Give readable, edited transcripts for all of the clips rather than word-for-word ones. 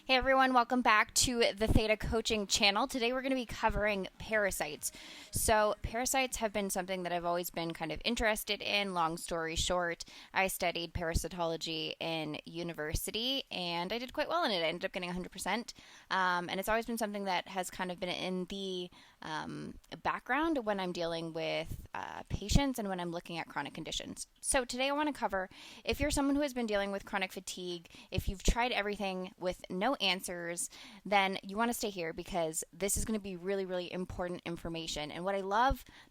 Hey everyone, welcome back to the Theta Coaching channel. Today we're going to be covering parasites. So parasites have been something that I've always been kind of interested in. Long story short, I studied parasitology in university and I did quite well in it. I ended up getting 100%. And it's always been something that has kind of been in the background when I'm dealing with patients and when I'm looking at chronic conditions. So today I want to cover if you're someone who has been dealing with chronic fatigue, if you've tried everything with no answers, then you want to stay here because this is going to be really, really important information. And what I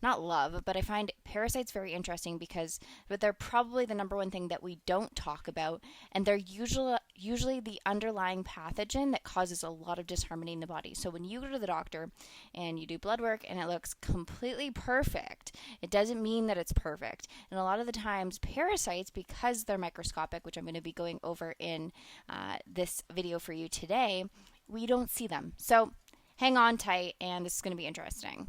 not love, but I find parasites very interesting because they're probably the number one thing that we don't talk about. And they're usually the underlying pathogen that causes a lot of disharmony in the body. So when you go to the doctor and you do blood work and it looks completely perfect, it doesn't mean that it's perfect. And a lot of the times parasites, because they're microscopic, which I'm going to be going over in this video for you today, we don't see them. So hang on tight and this is going to be interesting.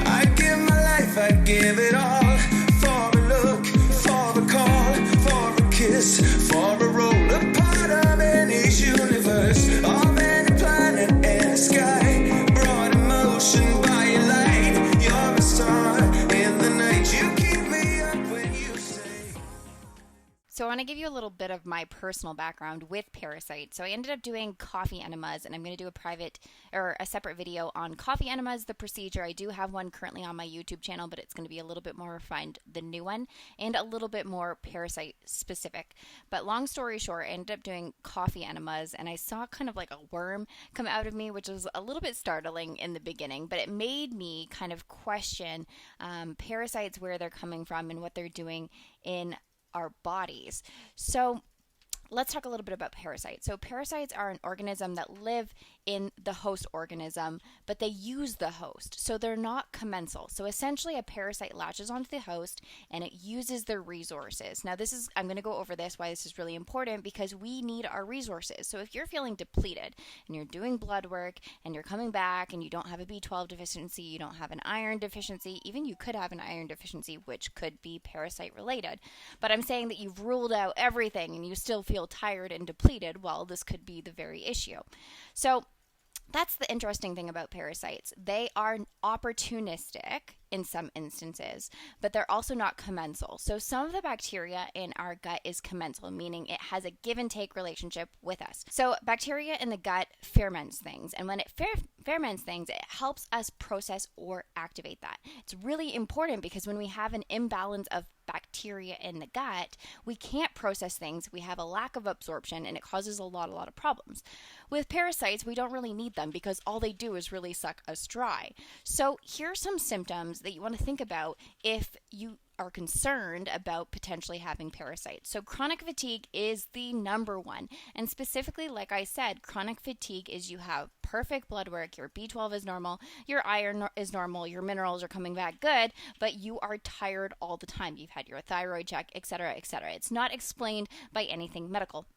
I give my life, I give it all. For a look, for a call, for a kiss, for a roll, a part of any universe, of any planet and sky. Brought emotion by your light. You're a star in the night. You keep me up when you say. So I want to give you a little bit of my personal background with parasites. So I ended up doing coffee enemas, and I'm going to do a separate video on coffee enemas, the procedure. I do have one currently on my YouTube channel, but it's going to be a little bit more refined, the new one, and a little bit more parasite specific. But long story short, I ended up doing coffee enemas, and I saw kind of like a worm come out of me, which was a little bit startling in the beginning, but it made me kind of question parasites, where they're coming from and what they're doing in our bodies. So let's talk a little bit about parasites. So parasites are an organism that live in the host organism, but they use the host. So they're not commensal. So essentially a parasite latches onto the host and it uses their resources. Now I'm going to go over why this is really important, because we need our resources. So if you're feeling depleted and you're doing blood work and you're coming back and you don't have a B12 deficiency, you don't have an iron deficiency, even you could have an iron deficiency, which could be parasite related. But I'm saying that you've ruled out everything and you still feel tired and depleted, well, this could be the very issue. So that's the interesting thing about parasites. They are opportunistic in some instances, but they're also not commensal. So some of the bacteria in our gut is commensal, meaning it has a give and take relationship with us. So bacteria in the gut ferments things, and when it ferments things, it helps us process or activate that. It's really important because when we have an imbalance of bacteria in the gut, we can't process things. We have a lack of absorption and it causes a lot of problems. With parasites, we don't really need them because all they do is really suck us dry. So here are some symptoms that you want to think about if you are concerned about potentially having parasites. So chronic fatigue is the number one. And specifically, like I said, chronic fatigue is you have perfect blood work, your B12 is normal, your iron is normal, your minerals are coming back good, but you are tired all the time. You've had your thyroid check, etc., etc. It's not explained by anything medical.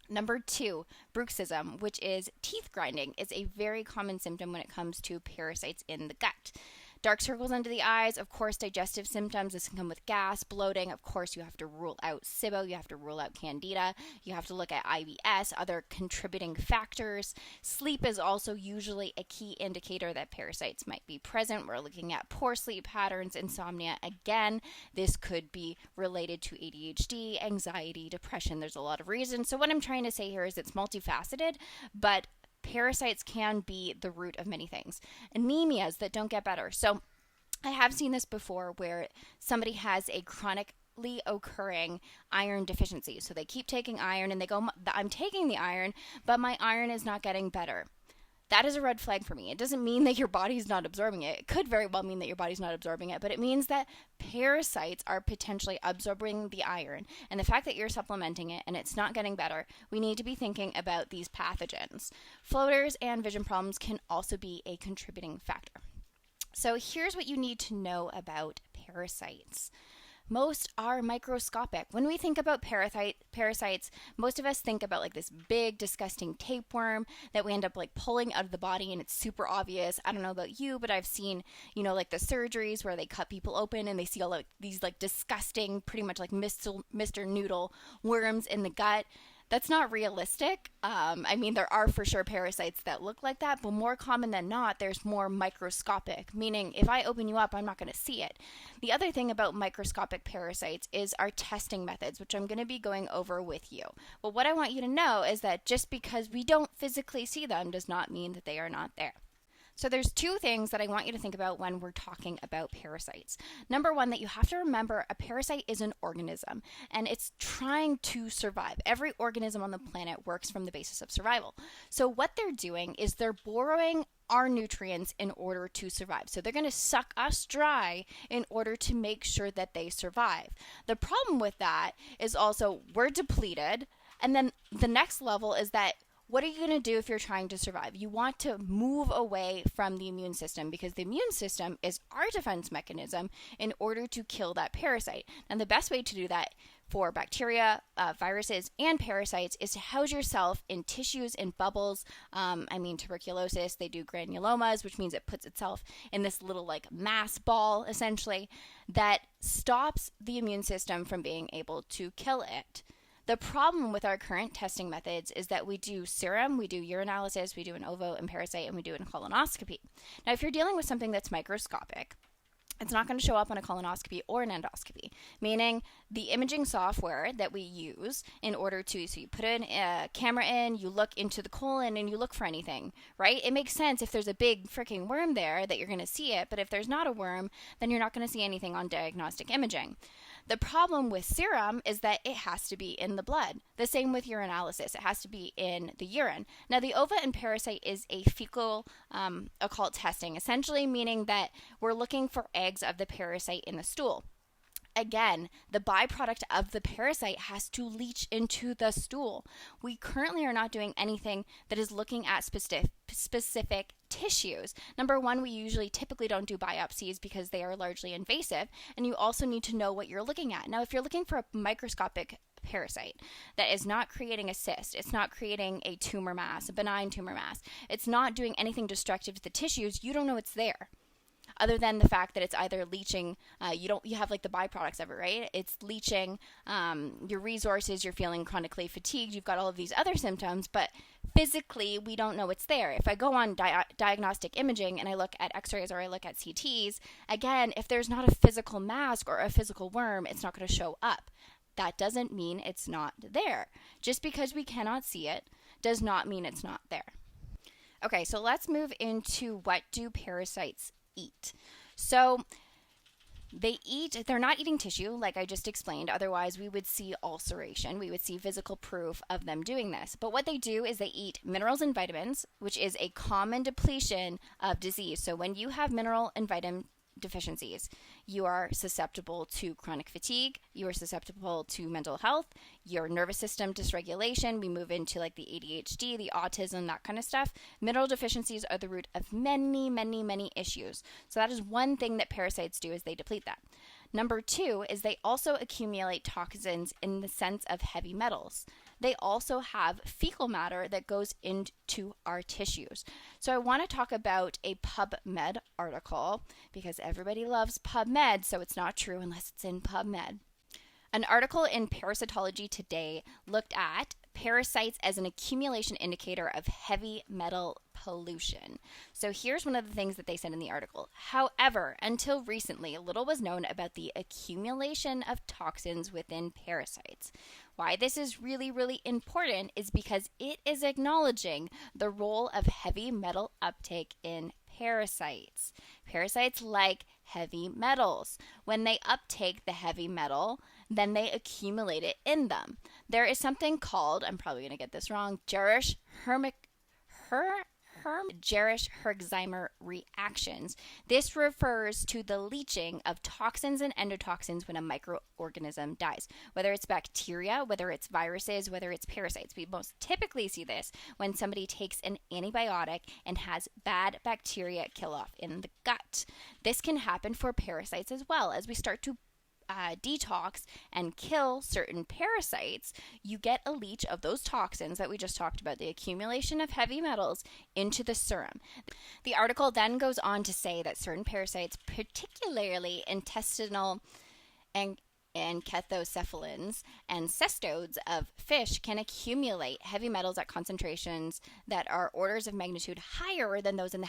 Number 2, bruxism, which is teeth grinding, is a very common symptom when it comes to parasites in the gut. Dark circles under the eyes, of course, digestive symptoms. This can come with gas, bloating. Of course, you have to rule out SIBO. You have to rule out Candida. You have to look at IBS, other contributing factors. Sleep is also usually a key indicator that parasites might be present. We're looking at poor sleep patterns, insomnia. Again, this could be related to ADHD, anxiety, depression. There's a lot of reasons. So what I'm trying to say here is it's multifaceted, but parasites can be the root of many things. Anemias that don't get better. So I have seen this before where somebody has a chronically occurring iron deficiency. So they keep taking iron and they go, I'm taking the iron, but my iron is not getting better. That is a red flag for me. It doesn't mean that your body's not absorbing it. It could very well mean that your body's not absorbing it, but it means that parasites are potentially absorbing the iron. And the fact that you're supplementing it and it's not getting better, we need to be thinking about these pathogens. Floaters and vision problems can also be a contributing factor. So here's what you need to know about parasites. most are microscopic. When we think about parasites, most of us think about like this big, disgusting tapeworm that we end up like pulling out of the body and it's super obvious. I don't know about you, but I've seen, like the surgeries where they cut people open and they see all like these like disgusting, pretty much like Mr. Noodle worms in the gut. That's not realistic. There are for sure parasites that look like that, but more common than not, there's more microscopic, meaning if I open you up, I'm not going to see it. The other thing about microscopic parasites is our testing methods, which I'm going to be going over with you. But what I want you to know is that just because we don't physically see them does not mean that they are not there. So there's two things that I want you to think about when we're talking about parasites. Number one, that you have to remember a parasite is an organism and it's trying to survive. Every organism on the planet works from the basis of survival. So what they're doing is they're borrowing our nutrients in order to survive. So they're going to suck us dry in order to make sure that they survive. The problem with that is also we're depleted. And then the next level is that what are you going to do if you're trying to survive? You want to move away from the immune system because the immune system is our defense mechanism in order to kill that parasite. And the best way to do that for bacteria, viruses, and parasites is to house yourself in tissues and bubbles. Tuberculosis, they do granulomas, which means it puts itself in this little like mass ball, essentially, that stops the immune system from being able to kill it. The problem with our current testing methods is that we do serum, we do urinalysis, we do an ovo and parasite, and we do a colonoscopy. Now, if you're dealing with something that's microscopic, it's not going to show up on a colonoscopy or an endoscopy, meaning the imaging software that we use in order to, so you put a camera in, you look into the colon, and you look for anything, right? It makes sense if there's a big freaking worm there that you're going to see it, but if there's not a worm, then you're not going to see anything on diagnostic imaging. The problem with serum is that it has to be in the blood. The same with urinalysis. It has to be in the urine. Now, the ova and parasite is a fecal occult testing, essentially meaning that we're looking for eggs of the parasite in the stool. Again, the byproduct of the parasite has to leach into the stool. We currently are not doing anything that is looking at specific tissues. Number one, we typically don't do biopsies because they are largely invasive, and you also need to know what you're looking at. Now, if you're looking for a microscopic parasite that is not creating a cyst, it's not creating a tumor mass, a benign tumor mass, it's not doing anything destructive to the tissues, you don't know it's there. Other than the fact that it's either leaching, you have like the byproducts of it, right? It's leaching your resources, you're feeling chronically fatigued, you've got all of these other symptoms, but physically we don't know it's there. If I go on diagnostic imaging and I look at x-rays or I look at CTs, again, if there's not a physical mask or a physical worm, it's not going to show up. That doesn't mean it's not there. Just because we cannot see it does not mean it's not there. Okay, so let's move into what do parasites eat. So they're not eating tissue like I just explained, otherwise we would see ulceration, we would see physical proof of them doing this. But what they do is they eat minerals and vitamins, which is a common depletion of disease. So when you have mineral and vitamin deficiencies, you are susceptible to chronic fatigue, you are susceptible to mental health, your nervous system dysregulation, we move into like the ADHD, the autism, that kind of stuff. Mineral deficiencies are the root of many, many, many issues. So that is one thing that parasites do, is they deplete that. Number two is they also accumulate toxins in the sense of heavy metals. They also have fecal matter that goes into our tissues. So I want to talk about a PubMed article because everybody loves PubMed, so it's not true unless it's in PubMed. An article in Parasitology Today looked at parasites as an accumulation indicator of heavy metal pollution. So here's one of the things that they said in the article. However, until recently, little was known about the accumulation of toxins within parasites. Why this is really, really important is because it is acknowledging the role of heavy metal uptake in parasites. Parasites like heavy metals. When they uptake the heavy metal, then they accumulate it in them. There is something called, I'm probably going to get this wrong, Jarisch-Herxheimer Reactions. This refers to the leaching of toxins and endotoxins when a microorganism dies, whether it's bacteria, whether it's viruses, whether it's parasites. We most typically see this when somebody takes an antibiotic and has bad bacteria kill off in the gut. This can happen for parasites as well. As we start to detox and kill certain parasites, you get a leach of those toxins that we just talked about, the accumulation of heavy metals, into the serum. The article then goes on to say that certain parasites, particularly intestinal and enkephalocephalins and cestodes of fish, can accumulate heavy metals at concentrations that are orders of magnitude higher than those in the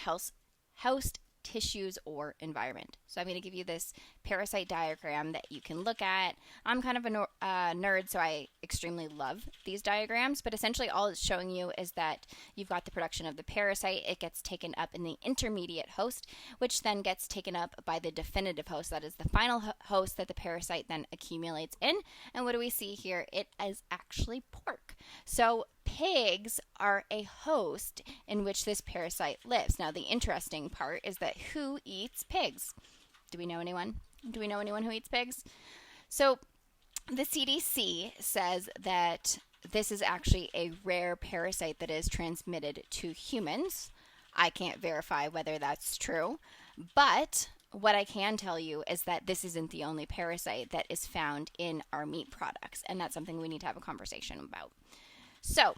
host tissues or environment. So I'm going to give you this parasite diagram that you can look at. I'm kind of a nerd, so I extremely love these diagrams, but essentially all it's showing you is that you've got the production of the parasite. It gets taken up in the intermediate host, which then gets taken up by the definitive host. That is the final host that the parasite then accumulates in. And what do we see here? It is actually pork. So pigs are a host in which this parasite lives. Now, the interesting part is that who eats pigs? Do we know anyone? Do we know anyone who eats pigs? So the CDC says that this is actually a rare parasite that is transmitted to humans. I can't verify whether that's true, but what I can tell you is that this isn't the only parasite that is found in our meat products, and that's something we need to have a conversation about. So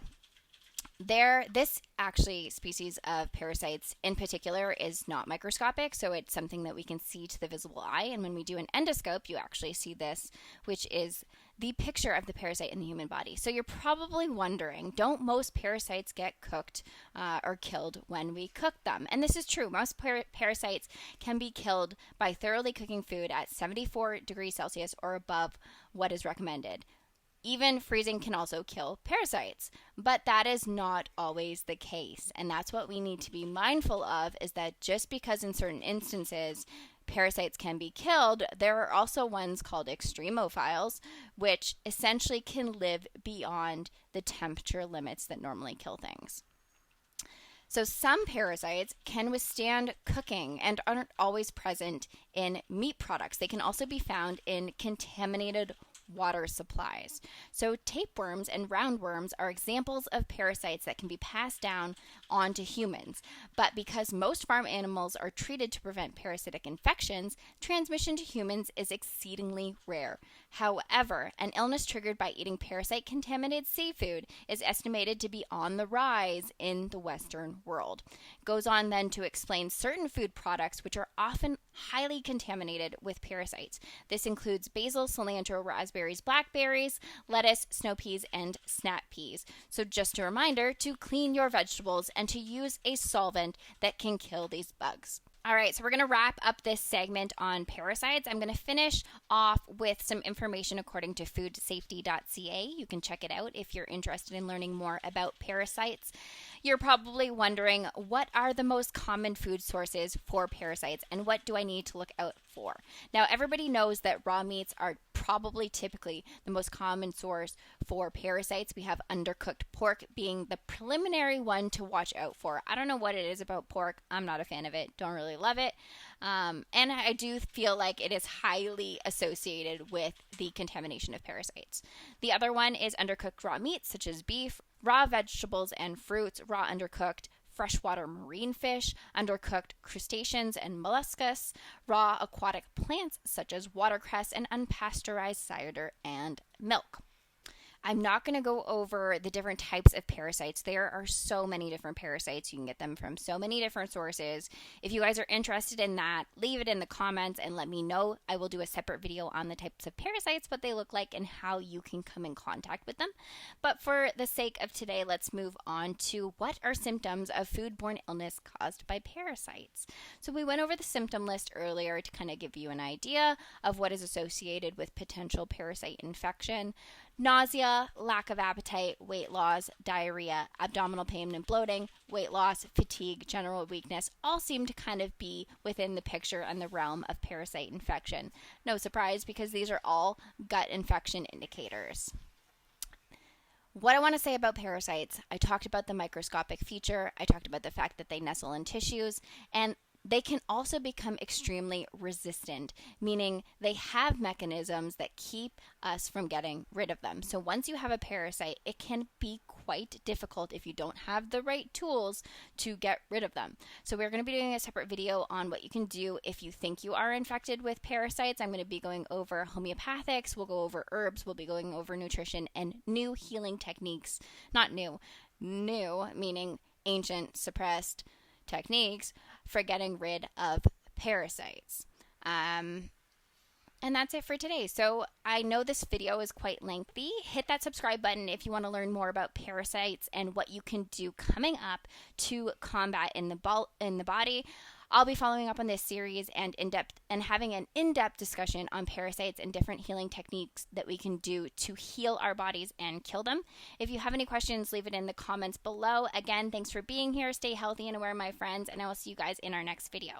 this actually species of parasites in particular is not microscopic, so it's something that we can see to the visible eye. And when we do an endoscope, you actually see this, which is the picture of the parasite in the human body. So you're probably wondering, don't most parasites get cooked or killed when we cook them? And this is true. Most parasites can be killed by thoroughly cooking food at 74 degrees Celsius or above what is recommended. Even freezing can also kill parasites, but that is not always the case. And that's what we need to be mindful of, is that just because in certain instances parasites can be killed, there are also ones called extremophiles, which essentially can live beyond the temperature limits that normally kill things. So some parasites can withstand cooking and aren't always present in meat products. They can also be found in contaminated water supplies. So tapeworms and roundworms are examples of parasites that can be passed down onto humans. But because most farm animals are treated to prevent parasitic infections, transmission to humans is exceedingly rare. However, an illness triggered by eating parasite-contaminated seafood is estimated to be on the rise in the Western world. Goes on then to explain certain food products which are often highly contaminated with parasites. This includes basil, cilantro, raspberries, blackberries, lettuce, snow peas, and snap peas. So just a reminder to clean your vegetables and to use a solvent that can kill these bugs. All right, so we're going to wrap up this segment on parasites. I'm going to finish off with some information according to Foodsafety.ca. You can check it out if you're interested in learning more about parasites. You're probably wondering, what are the most common food sources for parasites and what do I need to look out for? Now, everybody knows that raw meats are probably typically the most common source for parasites. We have undercooked pork being the preliminary one to watch out for. I don't know what it is about pork. I'm not a fan of it. Don't really love it. And I do feel like it is highly associated with the contamination of parasites. The other one is undercooked raw meats such as beef, raw vegetables and fruits, raw undercooked freshwater marine fish, undercooked crustaceans and molluscus, raw aquatic plants such as watercress, and unpasteurized cider and milk. I'm not going to go over the different types of parasites. There are so many different parasites. You can get them from so many different sources. If you guys are interested in that, leave it in the comments and let me know. I will do a separate video on the types of parasites, what they look like, and how you can come in contact with them. But for the sake of today, let's move on to what are symptoms of foodborne illness caused by parasites. So we went over the symptom list earlier to kind of give you an idea of what is associated with potential parasite infection. Nausea, lack of appetite, weight loss, diarrhea, abdominal pain and bloating, weight loss, fatigue, general weakness all seem to kind of be within the picture and the realm of parasite infection. No surprise, because these are all gut infection indicators. What I want to say about parasites, I talked about the microscopic feature, I talked about the fact that they nestle in tissues, and they can also become extremely resistant, meaning they have mechanisms that keep us from getting rid of them. So once you have a parasite, it can be quite difficult if you don't have the right tools to get rid of them. So we're going to be doing a separate video on what you can do if you think you are infected with parasites. I'm going to be going over homeopathics, we'll go over herbs, we'll be going over nutrition and new healing techniques. Not new meaning ancient suppressed techniques for getting rid of parasites. And that's it for today. So I know this video is quite lengthy. Hit that subscribe button if you want to learn more about parasites and what you can do coming up to combat in the body. I'll be following up on this series and having an in-depth discussion on parasites and different healing techniques that we can do to heal our bodies and kill them. If you have any questions, leave it in the comments below. Again, thanks for being here. Stay healthy and aware, my friends, and I will see you guys in our next video.